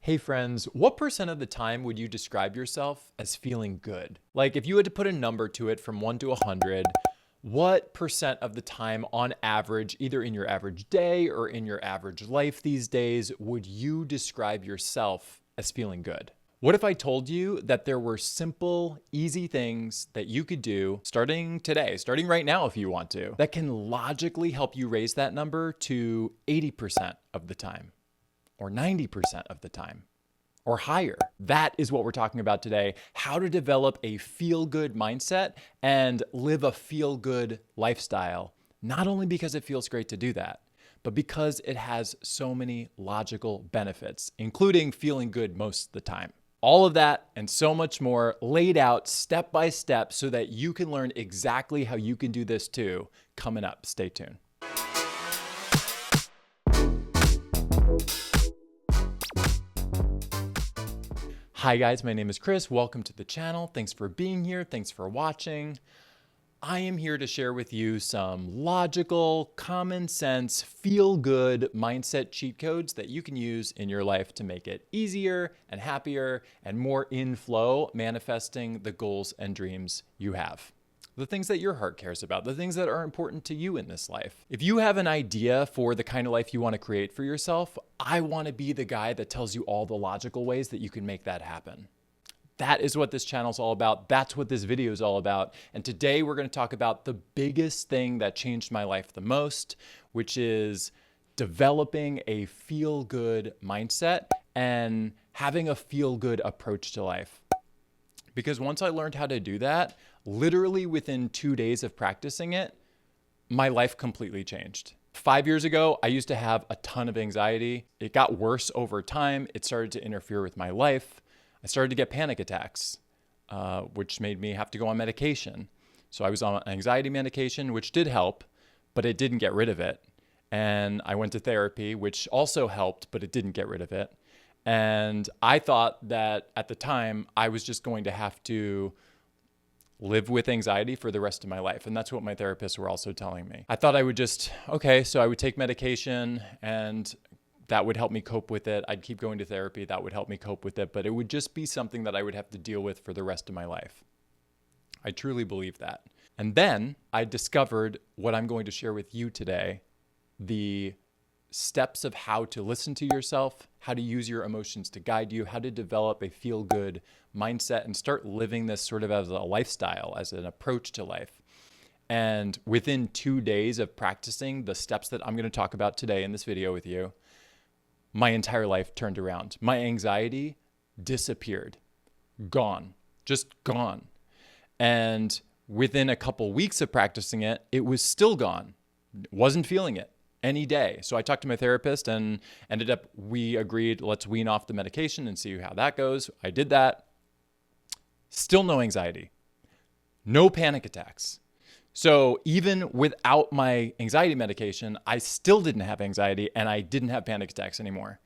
Hey friends, what percent of the time would you describe yourself as feeling good? Like if you had to put a number to it from 1 to 100, what percent of the time on average, either in your average day or in your average life these days, would you describe yourself as feeling good? What if I told you that there were simple, easy things that you could do starting today, starting right now if you want to, that can logically help you raise that number to 80% of the time, or 90% of the time, or higher? That is what we're talking about today. How to develop a feel-good mindset and live a feel-good lifestyle, not only because it feels great to do that, but because it has so many logical benefits, including feeling good most of the time. All of that and so much more laid out step by step so that you can learn exactly how you can do this too. Coming up, stay tuned. Hi guys, my name is Chris. Welcome to the channel. Thanks for being here. Thanks for watching. I am here to share with you some logical, common sense, feel-good mindset cheat codes that you can use in your life to make it easier and happier and more in flow, manifesting the goals and dreams you have. The things that your heart cares about, the things that are important to you in this life. If you have an idea for the kind of life you want to create for yourself, I want to be the guy that tells you all the logical ways that you can make that happen. That is what this channel is all about. That's what this video is all about. And today we're going to talk about the biggest thing that changed my life the most, which is developing a feel-good mindset and having a feel-good approach to life. Because once I learned how to do that, literally within 2 days of practicing it, my life completely changed. 5 years ago, I used to have a ton of anxiety. It got worse over time. It started to interfere with my life. I started to get panic attacks, which made me have to go on medication. So I was on anxiety medication, which did help, but it didn't get rid of it. And I went to therapy, which also helped, but it didn't get rid of it. And I thought that at the time, I was just going to have to live with anxiety for the rest of my life. And that's what my therapists were also telling me. I thought I would just, so I would take medication and that would help me cope with it. I'd keep going to therapy. That would help me cope with it. But it would just be something that I would have to deal with for the rest of my life. I truly believe that. And then I discovered what I'm going to share with you today, the steps of how to listen to yourself, how to use your emotions to guide you, how to develop a feel-good mindset and start living this sort of as a lifestyle, as an approach to life. And within 2 days of practicing the steps that I'm going to talk about today in this video with you, my entire life turned around. My anxiety disappeared, gone, just gone. And within a couple weeks of practicing it, it was still gone. Wasn't feeling it any day. So I talked to my therapist and we agreed, let's wean off the medication and see how that goes. I did that. Still no anxiety, no panic attacks. So even without my anxiety medication, I still didn't have anxiety and I didn't have panic attacks anymore.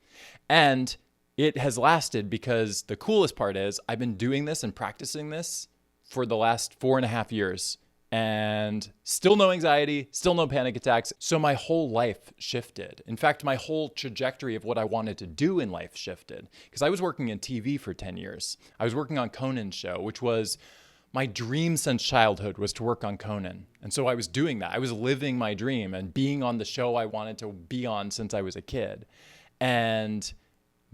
And it has lasted because the coolest part is I've been doing this and practicing this for the last 4.5 years and still no anxiety, still no panic attacks. So my whole life shifted. In fact, my whole trajectory of what I wanted to do in life shifted because I was working in TV for 10 years. I was working on Conan's show, which was my dream since childhood, was to work on Conan. And so I was doing that. I was living my dream and being on the show I wanted to be on since I was a kid. And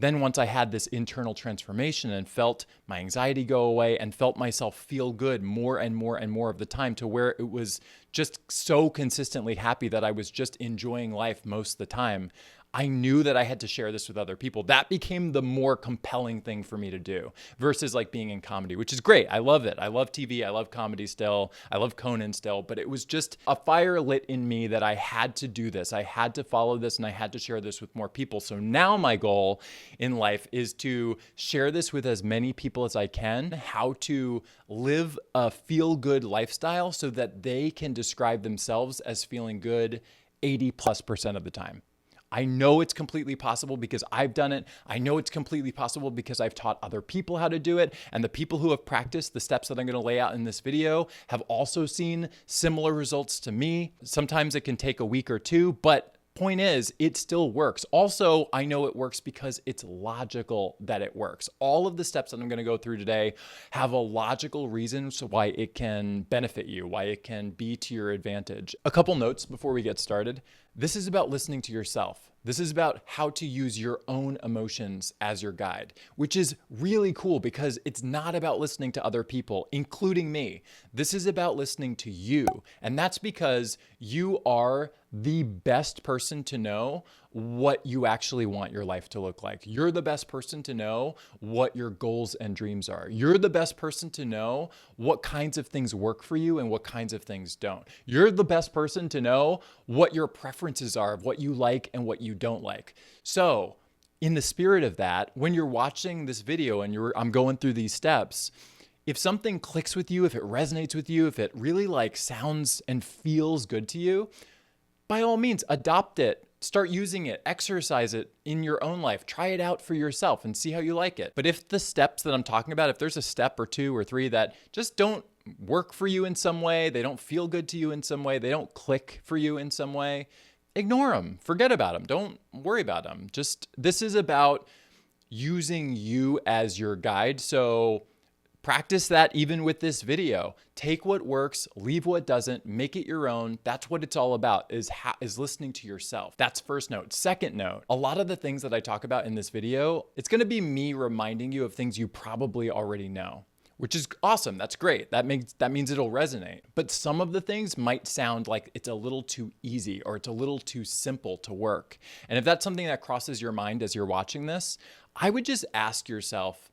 then once I had this internal transformation and felt my anxiety go away and felt myself feel good more and more and more of the time to where it was just so consistently happy that I was just enjoying life most of the time, I knew that I had to share this with other people. That became the more compelling thing for me to do versus like being in comedy, which is great. I love it. I love TV. I love comedy still. I love Conan still, but it was just a fire lit in me that I had to do this. I had to follow this and I had to share this with more people. So now my goal in life is to share this with as many people as I can, how to live a feel-good lifestyle so that they can describe themselves as feeling good 80+% of the time. I know it's completely possible because I've done it. I know it's completely possible because I've taught other people how to do it. And the people who have practiced the steps that I'm going to lay out in this video have also seen similar results to me. Sometimes it can take a week or two, but Point is, it still works. Also, I know it works because it's logical that it works. All of the steps that I'm going to go through today have a logical reason why it can benefit you, why it can be to your advantage. A couple notes before we get started. This is about listening to yourself. This is about how to use your own emotions as your guide, which is really cool because it's not about listening to other people, including me. This is about listening to you. And that's because you are the best person to know what you actually want your life to look like. You're the best person to know what your goals and dreams are. You're the best person to know what kinds of things work for you and what kinds of things don't. You're the best person to know what your preferences are, what you like and what you don't like. So, in the spirit of that, when you're watching this video and I'm going through these steps, if something clicks with you, if it resonates with you, if it really sounds and feels good to you, by all means, adopt it. Start using it, exercise it in your own life. Try it out for yourself and see how you like it. But if the steps that I'm talking about, if there's a step or two or three that just don't work for you in some way, they don't feel good to you in some way, they don't click for you in some way, ignore them, forget about them. Don't worry about them. This is about using you as your guide. So practice that even with this video. Take what works, leave what doesn't, make it your own. That's what it's all about, is listening to yourself. That's first note. Second note, a lot of the things that I talk about in this video, it's gonna be me reminding you of things you probably already know, which is awesome. That's great. That means it'll resonate. But some of the things might sound like it's a little too easy or it's a little too simple to work. And if that's something that crosses your mind as you're watching this, I would just ask yourself,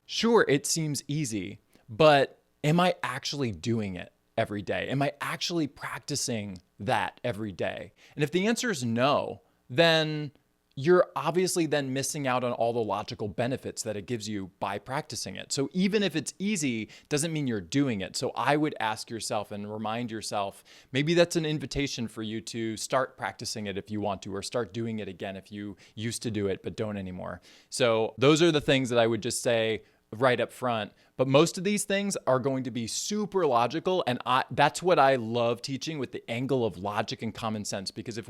sure, it seems easy, but am I actually doing it every day? Am I actually practicing that every day? And if the answer is no, then you're obviously then missing out on all the logical benefits that it gives you by practicing it. So even if it's easy, doesn't mean you're doing it. So I would ask yourself and remind yourself, maybe that's an invitation for you to start practicing it if you want to, or start doing it again if you used to do it but don't anymore. So those are the things that I would just say right up front. But most of these things are going to be super logical. And that's what I love teaching, with the angle of logic and common sense. Because if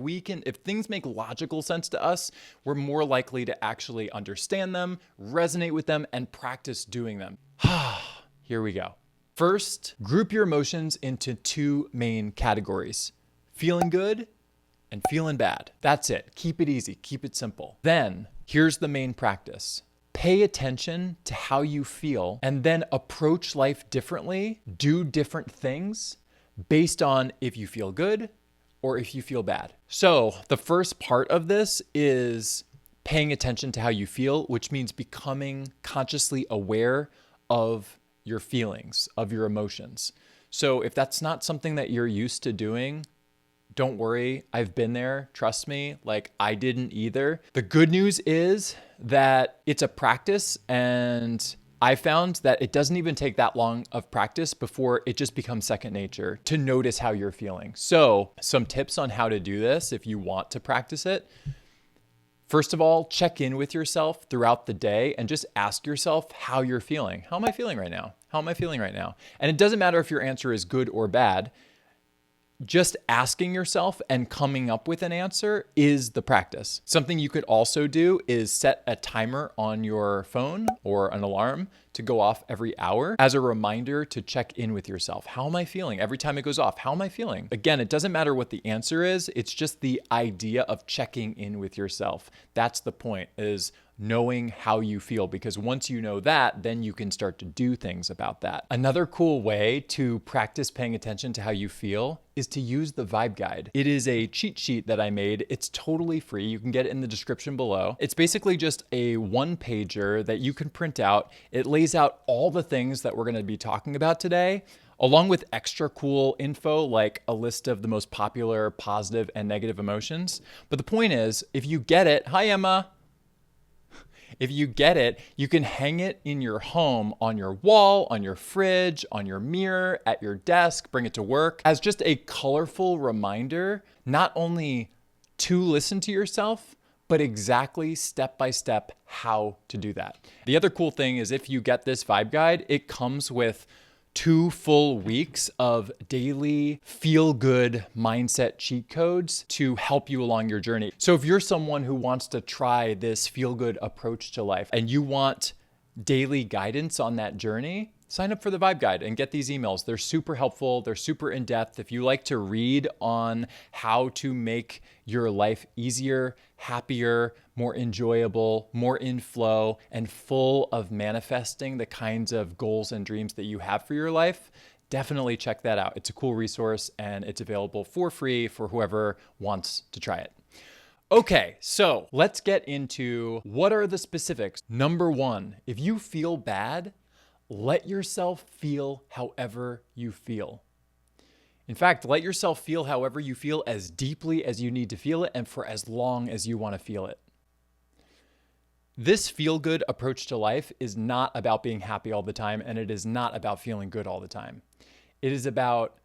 things make logical sense to us, we're more likely to actually understand them, resonate with them, and practice doing them. Here we go. First, group your emotions into two main categories: feeling good and feeling bad. That's it. Keep it easy. Keep it simple. Then here's the main practice. Pay attention to how you feel and then approach life differently, do different things based on if you feel good or if you feel bad. So the first part of this is paying attention to how you feel, which means becoming consciously aware of your feelings, of your emotions. So if that's not something that you're used to doing, don't worry, I've been there. Trust me, I didn't either. The good news is that it's a practice, and I found that it doesn't even take that long of practice before it just becomes second nature to notice how you're feeling. So some tips on how to do this if you want to practice it. First of all, check in with yourself throughout the day and just ask yourself how you're feeling. How am I feeling right now? How am I feeling right now? And it doesn't matter if your answer is good or bad. Just asking yourself and coming up with an answer is the practice. Something you could also do is set a timer on your phone or an alarm to go off every hour as a reminder to check in with yourself. How am I feeling? Every time it goes off, how am I feeling? Again, it doesn't matter what the answer is. It's just the idea of checking in with yourself. That's the point, is knowing how you feel, because once you know that, then you can start to do things about that. Another cool way to practice paying attention to how you feel is to use the vibe guide. It is a cheat sheet that I made. It's totally free. You can get it in the description below. It's basically just a one-pager that you can print out. It lays out all the things that we're going to be talking about today, along with extra cool info like a list of the most popular positive and negative emotions. But the point is, if you get it, hi Emma. If you get it, you can hang it in your home, on your wall, on your fridge, on your mirror, at your desk, bring it to work as just a colorful reminder, not only to listen to yourself, but exactly step by step how to do that. The other cool thing is, if you get this vibe guide, it comes with 2 full weeks of daily feel-good mindset cheat codes to help you along your journey. So if you're someone who wants to try this feel-good approach to life and you want daily guidance on that journey, sign up for the Vibe Guide and get these emails. They're super helpful. They're super in-depth. If you like to read on how to make your life easier, happier, more enjoyable, more in flow, and full of manifesting the kinds of goals and dreams that you have for your life, definitely check that out. It's a cool resource and it's available for free for whoever wants to try it. Okay, so let's get into what are the specifics. Number 1, if you feel bad, let yourself feel however you feel. In fact, let yourself feel however you feel as deeply as you need to feel it and for as long as you want to feel it. This feel-good approach to life is not about being happy all the time, and it is not about feeling good all the time. It is about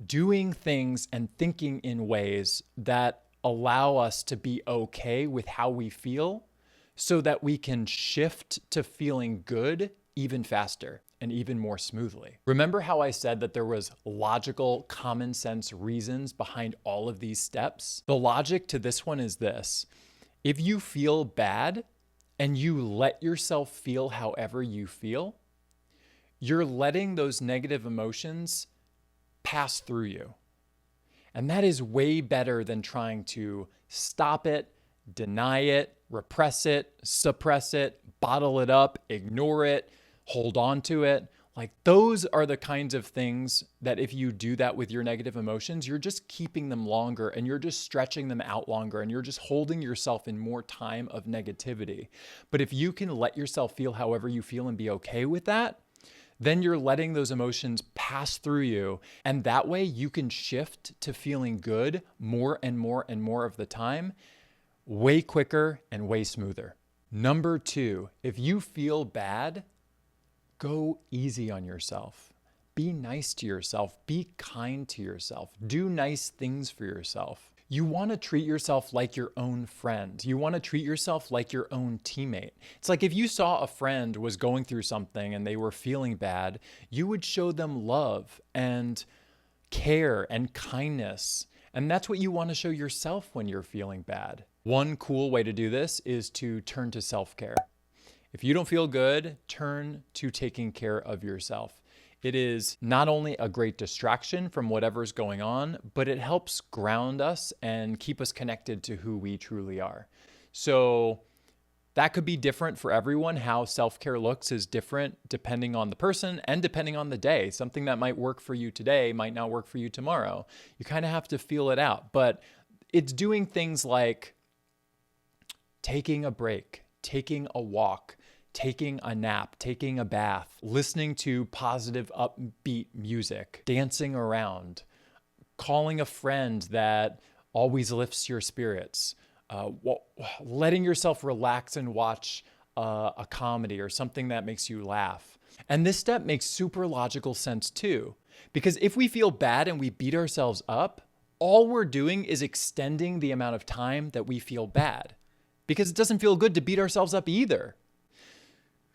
doing things and thinking in ways that allow us to be okay with how we feel so that we can shift to feeling good even faster and even more smoothly. Remember how I said that there was logical, common sense reasons behind all of these steps? The logic to this one is this: if you feel bad and you let yourself feel however you feel, you're letting those negative emotions pass through you. And that is way better than trying to stop it, deny it, repress it, suppress it, bottle it up, ignore it, hold on to it. Like, those are the kinds of things that if you do that with your negative emotions, you're just keeping them longer and you're just stretching them out longer and you're just holding yourself in more time of negativity. But if you can let yourself feel however you feel and be okay with that, then you're letting those emotions pass through you. And that way you can shift to feeling good more and more and more of the time, way quicker and way smoother. Number 2, if you feel bad, go easy on yourself. Be nice to yourself. Be kind to yourself. Do nice things for yourself. You want to treat yourself like your own friend. You want to treat yourself like your own teammate. It's like if you saw a friend was going through something and they were feeling bad, you would show them love and care and kindness. And that's what you want to show yourself when you're feeling bad. One cool way to do this is to turn to self-care. If you don't feel good, turn to taking care of yourself. It is not only a great distraction from whatever's going on, but it helps ground us and keep us connected to who we truly are. So that could be different for everyone. How self-care looks is different depending on the person and depending on the day. Something that might work for you today might not work for you tomorrow. You kind of have to feel it out. But it's doing things like taking a break, taking a walk, taking a nap, taking a bath, listening to positive, upbeat music, dancing around, calling a friend that always lifts your spirits, letting yourself relax and watch a comedy or something that makes you laugh. And this step makes super logical sense too, because if we feel bad and we beat ourselves up, all we're doing is extending the amount of time that we feel bad, because it doesn't feel good to beat ourselves up either.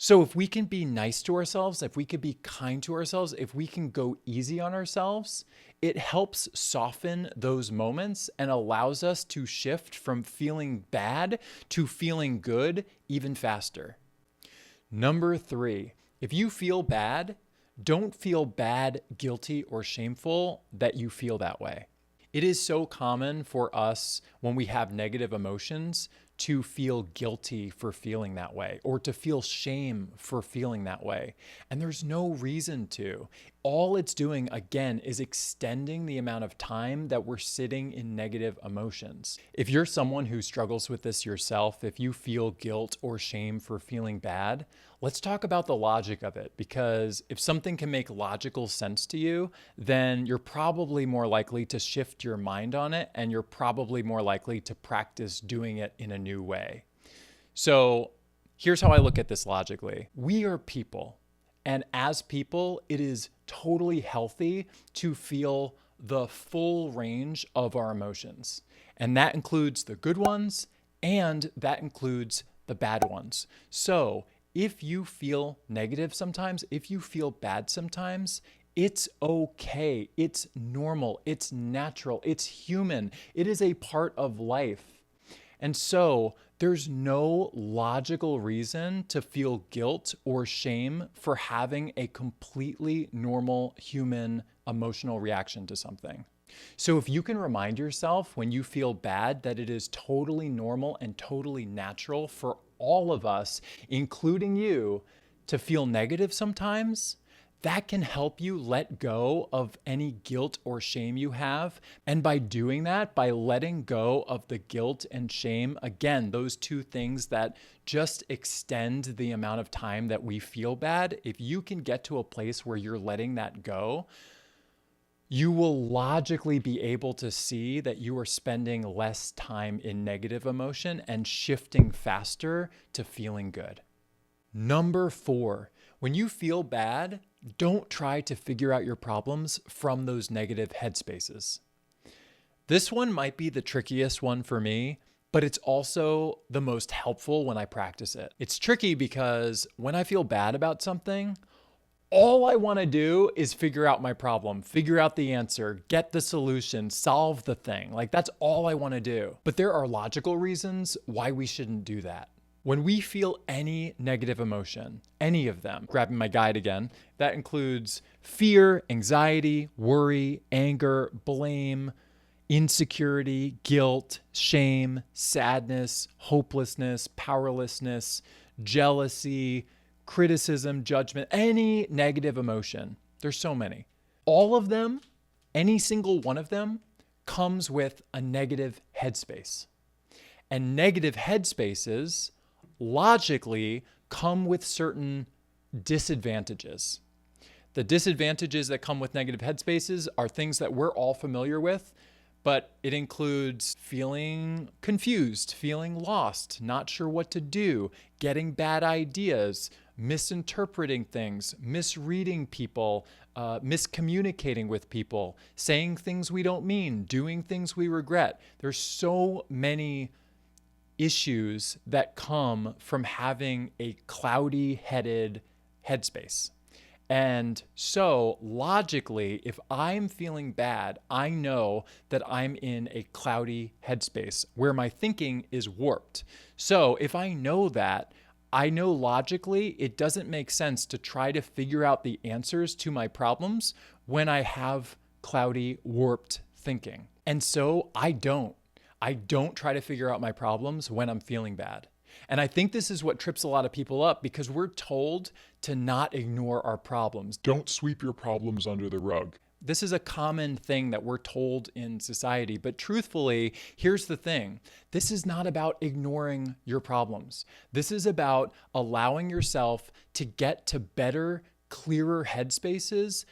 So if we can be nice to ourselves, if we can be kind to ourselves, if we can go easy on ourselves, it helps soften those moments and allows us to shift from feeling bad to feeling good even faster. Number 3, if you feel bad, don't feel bad, guilty, or shameful that you feel that way. It is so common for us when we have negative emotions to feel guilty for feeling that way or to feel shame for feeling that way. And there's no reason to. All it's doing, again, is extending the amount of time that we're sitting in negative emotions. If you're someone who struggles with this yourself, if you feel guilt or shame for feeling bad, let's talk about the logic of it, because if something can make logical sense to you, then you're probably more likely to shift your mind on it, and you're probably more likely to practice doing it in a new way. So here's how I look at this logically. We are people, and as people, it is totally healthy to feel the full range of our emotions. And that includes the good ones, and that includes the bad ones. So if you feel negative sometimes, if you feel bad sometimes, it's okay. It's normal. It's natural. It's human. It is a part of life. And so there's no logical reason to feel guilt or shame for having a completely normal human emotional reaction to something. So if you can remind yourself when you feel bad that it is totally normal and totally natural for all of us, including you, to feel negative sometimes, that can help you let go of any guilt or shame you have. And by doing that, by letting go of the guilt and shame, again, those two things that just extend the amount of time that we feel bad, if you can get to a place where you're letting that go, you will logically be able to see that you are spending less time in negative emotion and shifting faster to feeling good. Number 4, when you feel bad, don't try to figure out your problems from those negative headspaces. This one might be the trickiest one for me, but it's also the most helpful when I practice it. It's tricky because when I feel bad about something, all I want to do is figure out my problem, figure out the answer, get the solution, solve the thing. Like that's all I want to do. But there are logical reasons why we shouldn't do that. When we feel any negative emotion, any of them, grabbing my guide again, that includes fear, anxiety, worry, anger, blame, insecurity, guilt, shame, sadness, hopelessness, powerlessness, jealousy, criticism, judgment, any negative emotion. There's so many. All of them, any single one of them, comes with a negative headspace. And negative headspaces logically come with certain disadvantages. The disadvantages that come with negative headspaces are things that we're all familiar with, but it includes feeling confused, feeling lost, not sure what to do, getting bad ideas, misinterpreting things, misreading people, miscommunicating with people, saying things we don't mean, doing things we regret. There's so many issues that come from having a cloudy-headed headspace. And so logically, if I'm feeling bad, I know that I'm in a cloudy headspace where my thinking is warped. So if I know that, I know logically it doesn't make sense to try to figure out the answers to my problems when I have cloudy, warped thinking. And so I don't try to figure out my problems when I'm feeling bad. And I think this is what trips a lot of people up because we're told to not ignore our problems. Don't sweep your problems under the rug. This is a common thing that we're told in society. But truthfully, here's the thing. This is not about ignoring your problems. This is about allowing yourself to get to better, clearer headspaces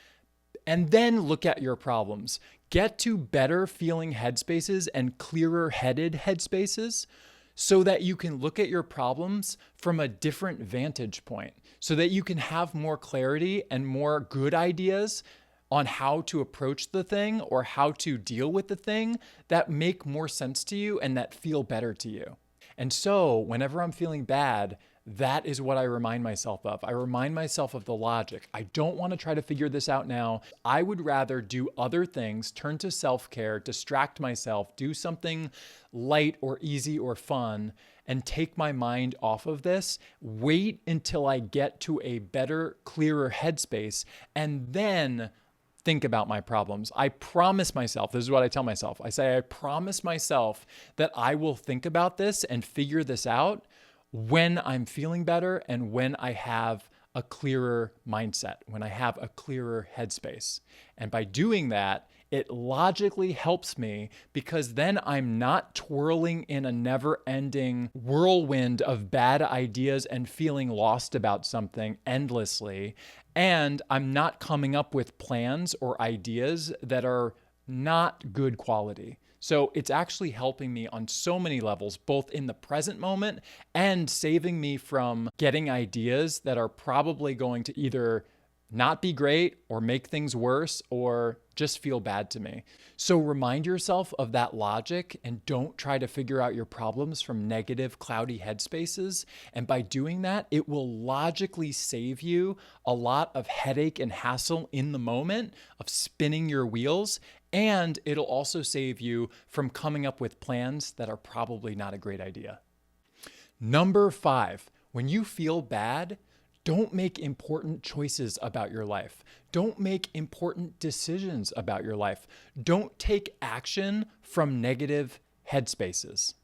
and then look at your problems. Get to better feeling headspaces and clearer headed headspaces so that you can look at your problems from a different vantage point, so that you can have more clarity and more good ideas on how to approach the thing or how to deal with the thing that make more sense to you and that feel better to you. And so whenever I'm feeling bad, that is what I remind myself of. I remind myself of the logic. I don't want to try to figure this out now. I would rather do other things, turn to self-care, distract myself, do something light or easy or fun, and take my mind off of this, wait until I get to a better, clearer headspace, and then think about my problems. I promise myself, this is what I tell myself. I say, I promise myself that I will think about this and figure this out when I'm feeling better and when I have a clearer mindset, when I have a clearer headspace. And by doing that, it logically helps me because then I'm not twirling in a never-ending whirlwind of bad ideas and feeling lost about something endlessly. And I'm not coming up with plans or ideas that are not good quality. So it's actually helping me on so many levels, both in the present moment and saving me from getting ideas that are probably going to either not be great or make things worse or just feel bad to me. So remind yourself of that logic and don't try to figure out your problems from negative, cloudy headspaces. And by doing that, it will logically save you a lot of headache and hassle in the moment of spinning your wheels. And it'll also save you from coming up with plans that are probably not a great idea. Number 5, when you feel bad, don't make important choices about your life. Don't make important decisions about your life. Don't take action from negative headspaces.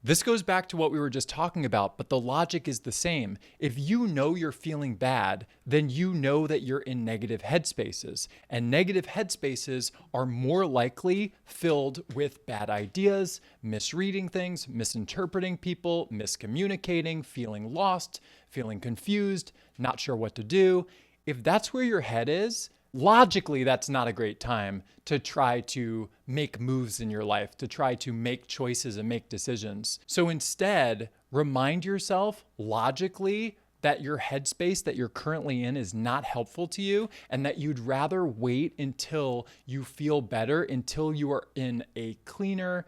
This goes back to what we were just talking about, but the logic is the same. If you know you're feeling bad, then you know that you're in negative headspaces. And negative headspaces are more likely filled with bad ideas, misreading things, misinterpreting people, miscommunicating, feeling lost, feeling confused, not sure what to do. If that's where your head is, logically, that's not a great time to try to make moves in your life, to try to make choices and make decisions. So instead, remind yourself logically that your headspace that you're currently in is not helpful to you and that you'd rather wait until you feel better, until you are in a cleaner,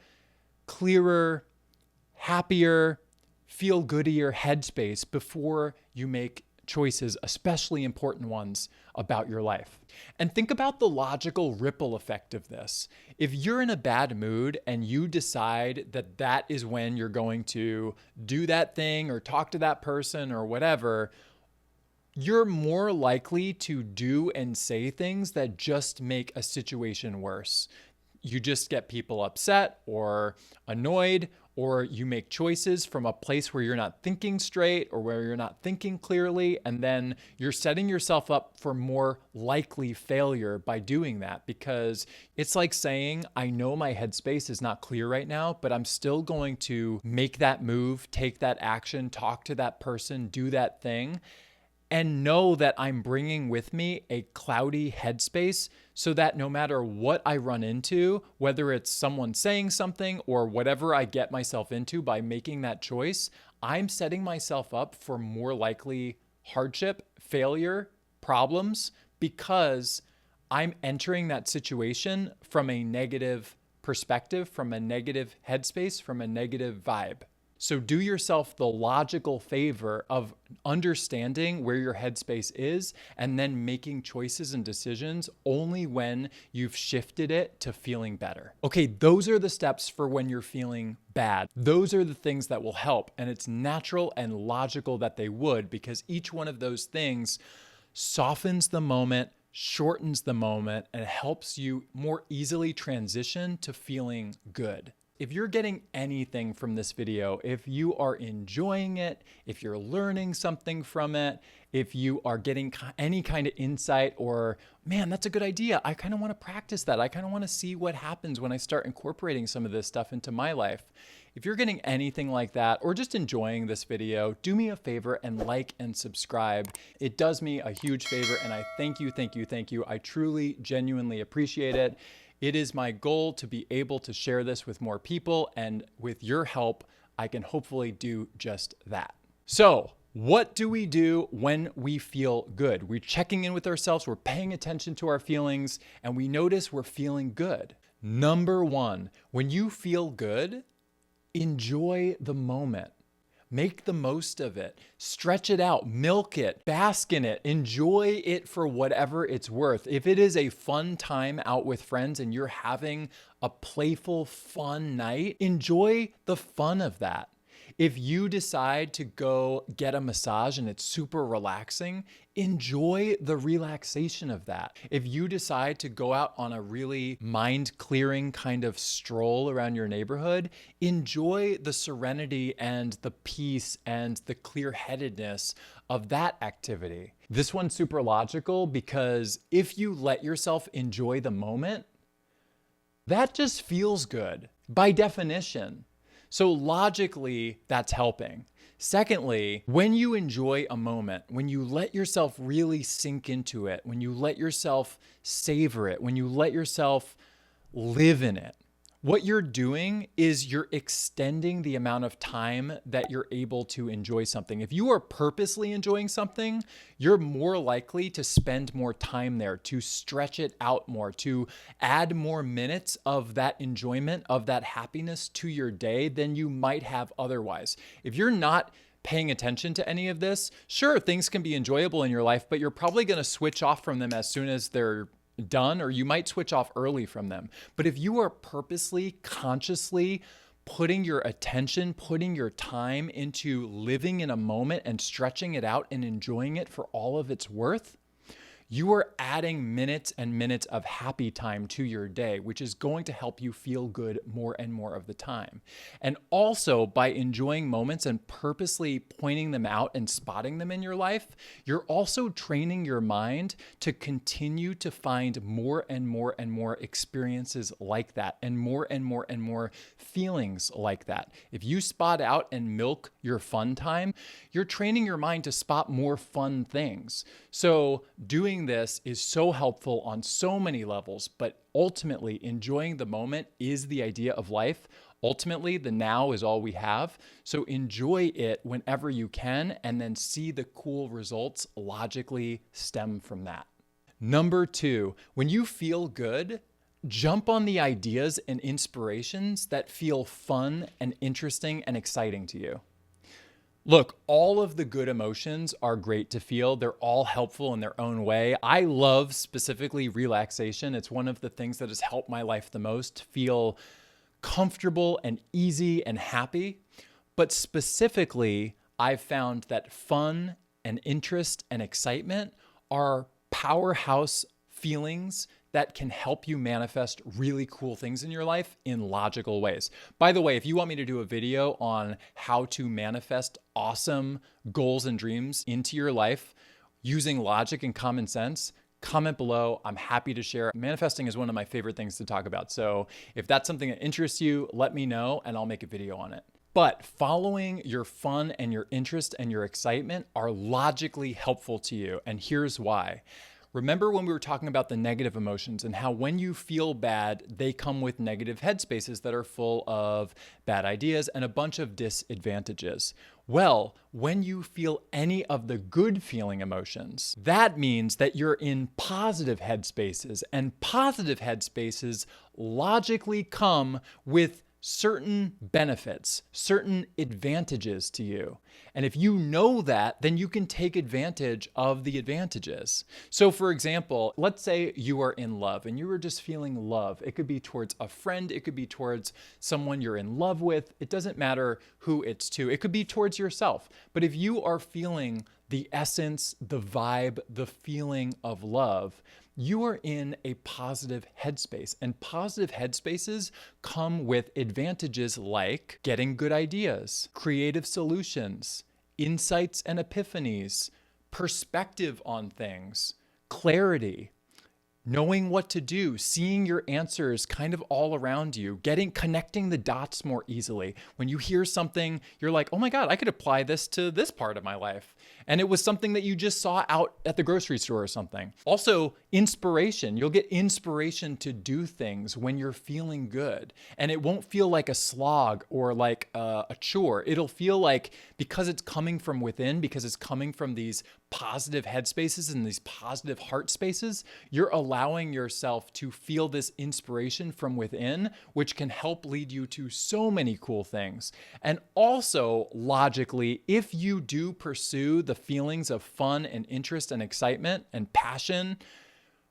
clearer, happier, feel goodier headspace before you make choices, especially important ones about your life. And think about the logical ripple effect of this. If you're in a bad mood and you decide that that is when you're going to do that thing or talk to that person or whatever, you're more likely to do and say things that just make a situation worse. You just get people upset or annoyed, or you make choices from a place where you're not thinking straight or where you're not thinking clearly, and then you're setting yourself up for more likely failure by doing that, because it's like saying, I know my headspace is not clear right now, but I'm still going to make that move, take that action, talk to that person, do that thing, and know that I'm bringing with me a cloudy headspace so that no matter what I run into, whether it's someone saying something or whatever I get myself into by making that choice, I'm setting myself up for more likely hardship, failure, problems, because I'm entering that situation from a negative perspective, from a negative headspace, from a negative vibe. So do yourself the logical favor of understanding where your headspace is and then making choices and decisions only when you've shifted it to feeling better. Okay, those are the steps for when you're feeling bad. Those are the things that will help, and it's natural and logical that they would, because each one of those things softens the moment, shortens the moment, and helps you more easily transition to feeling good. If you're getting anything from this video, if you are enjoying it, if you're learning something from it, if you are getting any kind of insight or, man, that's a good idea, I kind of want to practice that. I kind of want to see what happens when I start incorporating some of this stuff into my life. If you're getting anything like that or just enjoying this video, do me a favor and like and subscribe. It does me a huge favor, and I thank you, thank you, thank you. I truly, genuinely appreciate it. It is my goal to be able to share this with more people, and with your help, I can hopefully do just that. So, what do we do when we feel good? We're checking in with ourselves, we're paying attention to our feelings, and we notice we're feeling good. Number 1, when you feel good, enjoy the moment. Make the most of it. Stretch it out, milk it, bask in it, enjoy it for whatever it's worth. If it is a fun time out with friends and you're having a playful, fun night, enjoy the fun of that. If you decide to go get a massage and it's super relaxing, enjoy the relaxation of that. If you decide to go out on a really mind-clearing kind of stroll around your neighborhood, enjoy the serenity and the peace and the clear-headedness of that activity. This one's super logical because if you let yourself enjoy the moment, that just feels good by definition. So logically, that's helping. Secondly, when you enjoy a moment, when you let yourself really sink into it, when you let yourself savor it, when you let yourself live in it, What you're doing is you're extending the amount of time that you're able to enjoy something. If you are purposely enjoying something, you're more likely to spend more time there, to stretch it out more, to add more minutes of that enjoyment, of that happiness to your day than you might have otherwise. If you're not paying attention to any of this, sure, things can be enjoyable in your life, but you're probably going to switch off from them as soon as they're done, or you might switch off early from them. But if you are purposely, consciously putting your attention, putting your time into living in a moment and stretching it out and enjoying it for all of its worth, you are adding minutes and minutes of happy time to your day, which is going to help you feel good more and more of the time. And also, by enjoying moments and purposely pointing them out and spotting them in your life, you're also training your mind to continue to find more and more and more experiences like that, and more and more and more feelings like that. If you spot out and milk your fun time, you're training your mind to spot more fun things. So doing this is so helpful on so many levels, but ultimately enjoying the moment is the idea of life. Ultimately, the now is all we have. So enjoy it whenever you can, and then see the cool results logically stem from that. Number 2, when you feel good, jump on the ideas and inspirations that feel fun and interesting and exciting to you. Look, all of the good emotions are great to feel. They're all helpful in their own way. I love specifically relaxation. It's one of the things that has helped my life the most, feel comfortable and easy and happy. But specifically, I've found that fun and interest and excitement are powerhouse feelings that can help you manifest really cool things in your life in logical ways. By the way, if you want me to do a video on how to manifest awesome goals and dreams into your life using logic and common sense, comment below. I'm happy to share. Manifesting is one of my favorite things to talk about. So if that's something that interests you, let me know and I'll make a video on it. But following your fun and your interest and your excitement are logically helpful to you. And here's why. Remember when we were talking about the negative emotions and how when you feel bad, they come with negative headspaces that are full of bad ideas and a bunch of disadvantages. Well, when you feel any of the good feeling emotions, that means that you're in positive headspaces, and positive headspaces logically come with certain benefits, certain advantages to you. And if you know that, then you can take advantage of the advantages. So for example, let's say you are in love and you are just feeling love. It could be towards a friend. It could be towards someone you're in love with. It doesn't matter who it's to. It could be towards yourself. But if you are feeling the essence, the vibe, the feeling of love, you are in a positive headspace. And positive headspaces come with advantages like getting good ideas, creative solutions, insights and epiphanies, perspective on things, clarity, knowing what to do, seeing your answers kind of all around you, connecting the dots more easily. When you hear something, you're like, oh my God, I could apply this to this part of my life. And it was something that you just saw out at the grocery store or something. Also, inspiration. You'll get inspiration to do things when you're feeling good. And it won't feel like a slog or like a chore. It'll feel like, because it's coming from within, because it's coming from these positive headspaces and these positive heart spaces, you're allowing yourself to feel this inspiration from within, which can help lead you to so many cool things. And also, logically, if you do pursue the feelings of fun and interest and excitement and passion,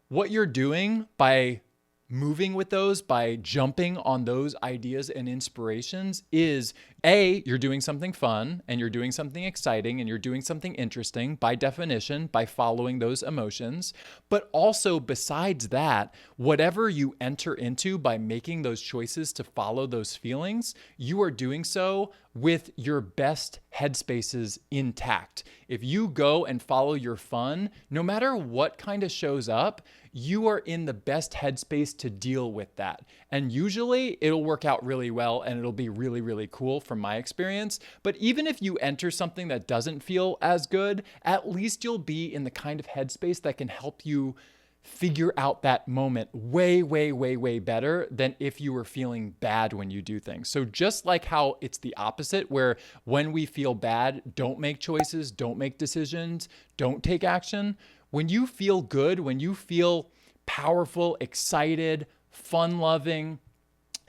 what you're doing by moving with those, by jumping on those ideas and inspirations is A, you're doing something fun and you're doing something exciting and you're doing something interesting by definition, by following those emotions. But also besides that, whatever you enter into by making those choices to follow those feelings, you are doing so with your best headspaces intact. If you go and follow your fun, no matter what kind of shows up, you are in the best headspace to deal with that. And usually it'll work out really well and it'll be really, really cool from my experience. But even if you enter something that doesn't feel as good, at least you'll be in the kind of headspace that can help you figure out that moment way, way, way, way better than if you were feeling bad when you do things. So just like how it's the opposite, where when we feel bad, don't make choices, don't make decisions, don't take action. When you feel good, when you feel powerful, excited, fun-loving,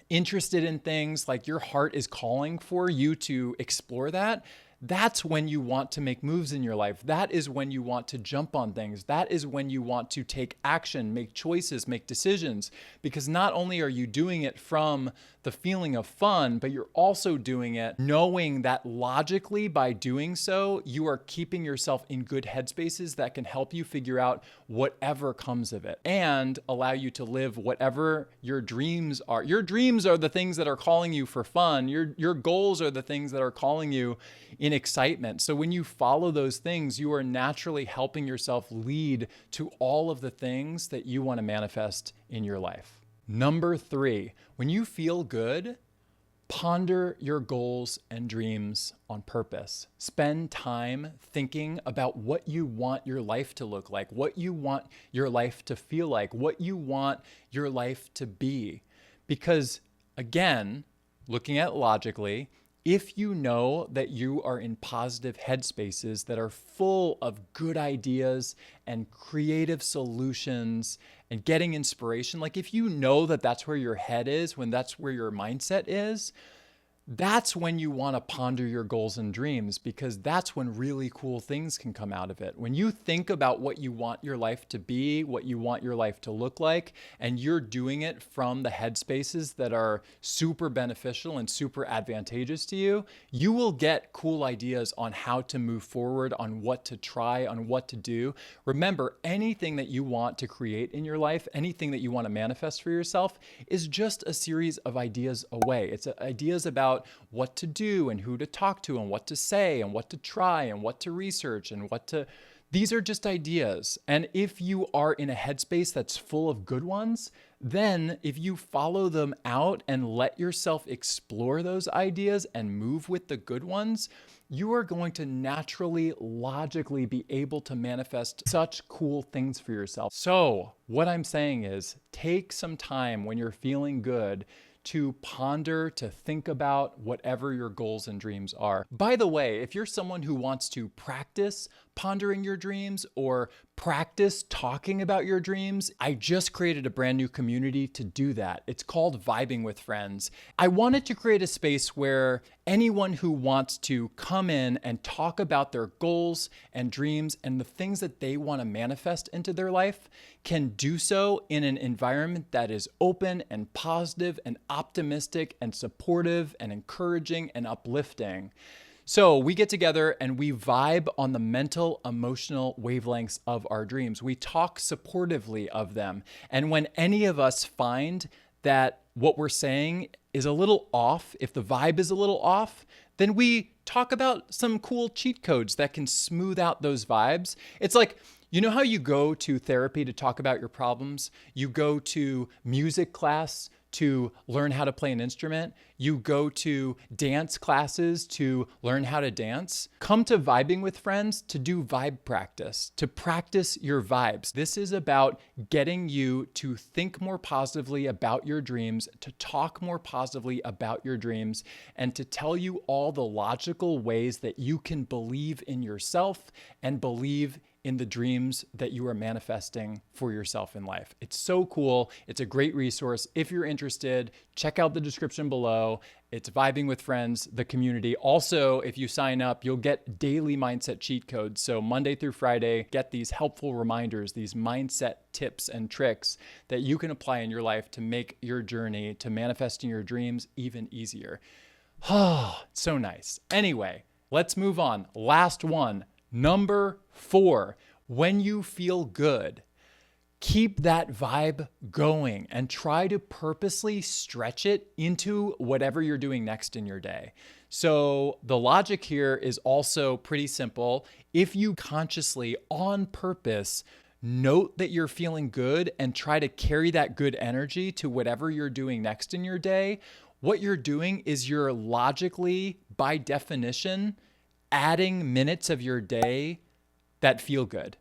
interested in things, like your heart is calling for you to explore that, that's when you want to make moves in your life. That is when you want to jump on things. That is when you want to take action, make choices, make decisions. Because not only are you doing it from the feeling of fun, but you're also doing it knowing that logically by doing so, you are keeping yourself in good headspaces that can help you figure out whatever comes of it and allow you to live whatever your dreams are. Your dreams are the things that are calling you for fun. Your goals are the things that are calling you in excitement. So when you follow those things, you are naturally helping yourself lead to all of the things that you want to manifest in your life. Number 3, when you feel good, ponder your goals and dreams on purpose. Spend time thinking about what you want your life to look like, what you want your life to feel like, what you want your life to be. Because again, looking at it logically, if you know that you are in positive headspaces that are full of good ideas and creative solutions and getting inspiration, like if you know that that's where your head is, when that's where your mindset is, that's when you want to ponder your goals and dreams, because that's when really cool things can come out of it. When you think about what you want your life to be, what you want your life to look like, and you're doing it from the headspaces that are super beneficial and super advantageous to you, you will get cool ideas on how to move forward, on what to try, on what to do. Remember, anything that you want to create in your life, anything that you want to manifest for yourself is just a series of ideas away. It's ideas about what to do and who to talk to and what to say and what to try and what to research and these are just ideas. And if you are in a headspace that's full of good ones, then if you follow them out and let yourself explore those ideas and move with the good ones, you are going to naturally, logically be able to manifest such cool things for yourself. So what I'm saying is take some time when you're feeling good to ponder, to think about whatever your goals and dreams are. By the way, if you're someone who wants to practice pondering your dreams or practice talking about your dreams, I just created a brand new community to do that. It's called Vibing with Friends. I wanted to create a space where anyone who wants to come in and talk about their goals and dreams and the things that they want to manifest into their life can do so in an environment that is open and positive and optimistic and supportive and encouraging and uplifting. So we get together and we vibe on the mental, emotional wavelengths of our dreams. We talk supportively of them. And when any of us find that what we're saying is a little off, if the vibe is a little off, then we talk about some cool cheat codes that can smooth out those vibes. It's like, you know how you go to therapy to talk about your problems? You go to music class to learn how to play an instrument. You go to dance classes to learn how to dance. Come to Vibing with Friends to do vibe practice, to practice your vibes. This is about getting you to think more positively about your dreams, to talk more positively about your dreams, and to tell you all the logical ways that you can believe in yourself and believe in the dreams that you are manifesting for yourself in life. It's so cool. It's a great resource. If you're interested, check out the description below. It's Vibing with Friends, the community. Also, if you sign up, you'll get daily mindset cheat codes. So Monday through Friday, get these helpful reminders, these mindset tips and tricks that you can apply in your life to make your journey to manifesting your dreams even easier. Oh, so nice. Anyway, let's move on. Last one. Number 4, when you feel good, keep that vibe going and try to purposely stretch it into whatever you're doing next in your day. So the logic here is also pretty simple. If you consciously, on purpose, note that you're feeling good and try to carry that good energy to whatever you're doing next in your day, what you're doing is you're logically, by definition, adding minutes of your day that feel good.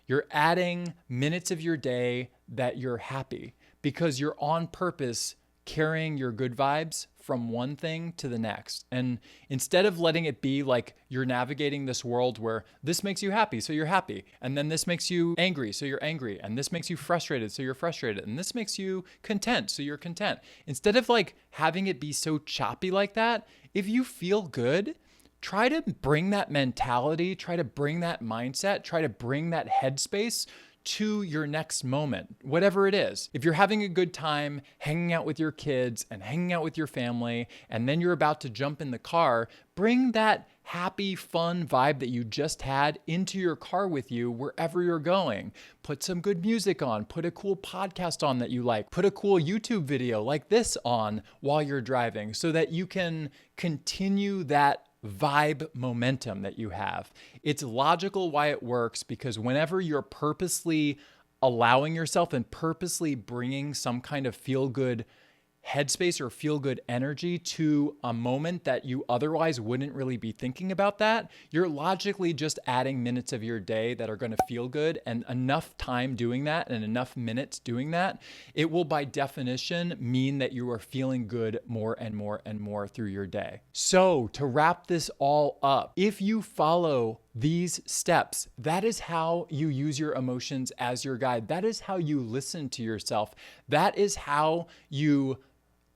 You're adding minutes of your day that you're happy because you're on purpose carrying your good vibes from one thing to the next. And instead of letting it be like you're navigating this world where this makes you happy, so you're happy, and then this makes you angry, so you're angry, and this makes you frustrated, so you're frustrated, and this makes you content, so you're content. Instead of like having it be so choppy like that, if you feel good, try to bring that mentality, try to bring that mindset, try to bring that headspace to your next moment, whatever it is. If you're having a good time hanging out with your kids and hanging out with your family, and then you're about to jump in the car, bring that happy, fun vibe that you just had into your car with you wherever you're going. Put some good music on, put a cool podcast on that you like, put a cool YouTube video like this on while you're driving so that you can continue that vibe momentum that you have. It's logical why it works, because whenever you're purposely allowing yourself and purposely bringing some kind of feel-good headspace or feel-good energy to a moment that you otherwise wouldn't really be thinking about that, you're logically just adding minutes of your day that are going to feel good, and enough time doing that and enough minutes doing that, it will by definition mean that you are feeling good more and more and more through your day. So to wrap this all up, if you follow these steps, that is how you use your emotions as your guide. That is how you listen to yourself. That is how you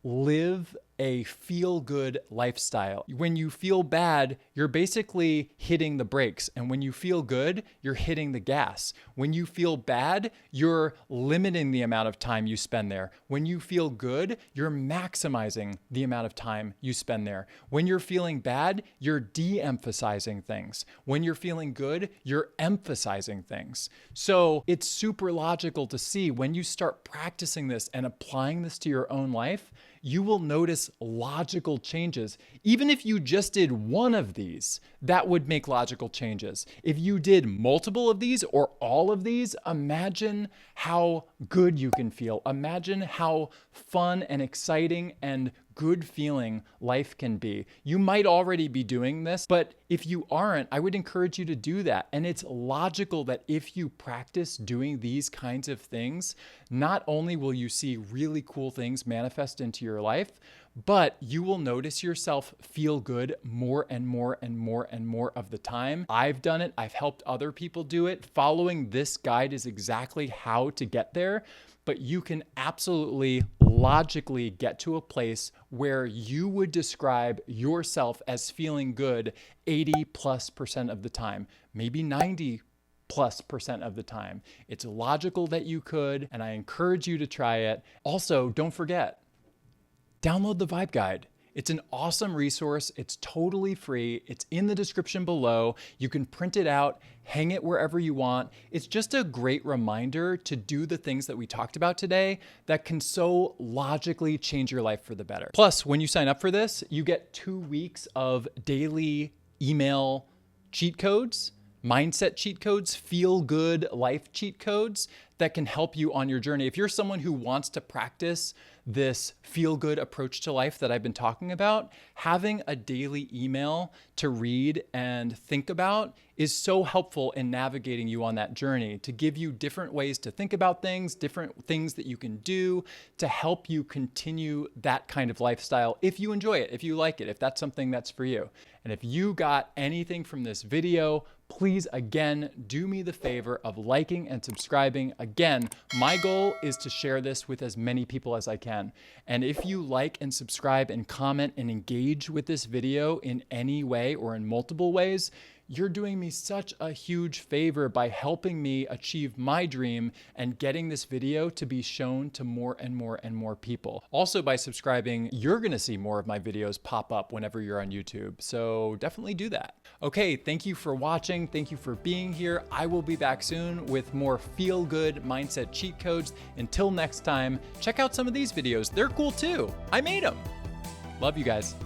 live a feel-good lifestyle. When you feel bad, you're basically hitting the brakes. And when you feel good, you're hitting the gas. When you feel bad, you're limiting the amount of time you spend there. When you feel good, you're maximizing the amount of time you spend there. When you're feeling bad, you're de-emphasizing things. When you're feeling good, you're emphasizing things. So it's super logical to see when you start practicing this and applying this to your own life, you will notice logical changes. Even if you just did one of these, that would make logical changes. If you did multiple of these or all of these, imagine how good you can feel. Imagine how fun and exciting and good feeling life can be. You might already be doing this, but if you aren't, I would encourage you to do that. And it's logical that if you practice doing these kinds of things, not only will you see really cool things manifest into your life, but you will notice yourself feel good more and more and more and more of the time. I've done it. I've helped other people do it. Following this guide is exactly how to get there. But you can absolutely logically get to a place where you would describe yourself as feeling good 80+% of the time, maybe 90+% of the time. It's logical that you could, and I encourage you to try it. Also, don't forget, download the Vibe Guide. It's an awesome resource. It's totally free. It's in the description below. You can print it out, hang it wherever you want. It's just a great reminder to do the things that we talked about today that can so logically change your life for the better. Plus, when you sign up for this, you get 2 weeks of daily email cheat codes, mindset cheat codes, feel good life cheat codes that can help you on your journey. If you're someone who wants to practice this feel-good approach to life that I've been talking about, having a daily email to read and think about is so helpful in navigating you on that journey, to give you different ways to think about things, different things that you can do to help you continue that kind of lifestyle if you enjoy it, if you like it, if that's something that's for you. And if you got anything from this video, please again, do me the favor of liking and subscribing. Again, my goal is to share this with as many people as I can. And if you like and subscribe and comment and engage with this video in any way or in multiple ways, you're doing me such a huge favor by helping me achieve my dream and getting this video to be shown to more and more and more people. Also, by subscribing, you're gonna see more of my videos pop up whenever you're on YouTube. So definitely do that. Okay, thank you for watching. Thank you for being here. I will be back soon with more feel-good mindset cheat codes. Until next time, check out some of these videos. They're cool too. I made them. Love you guys.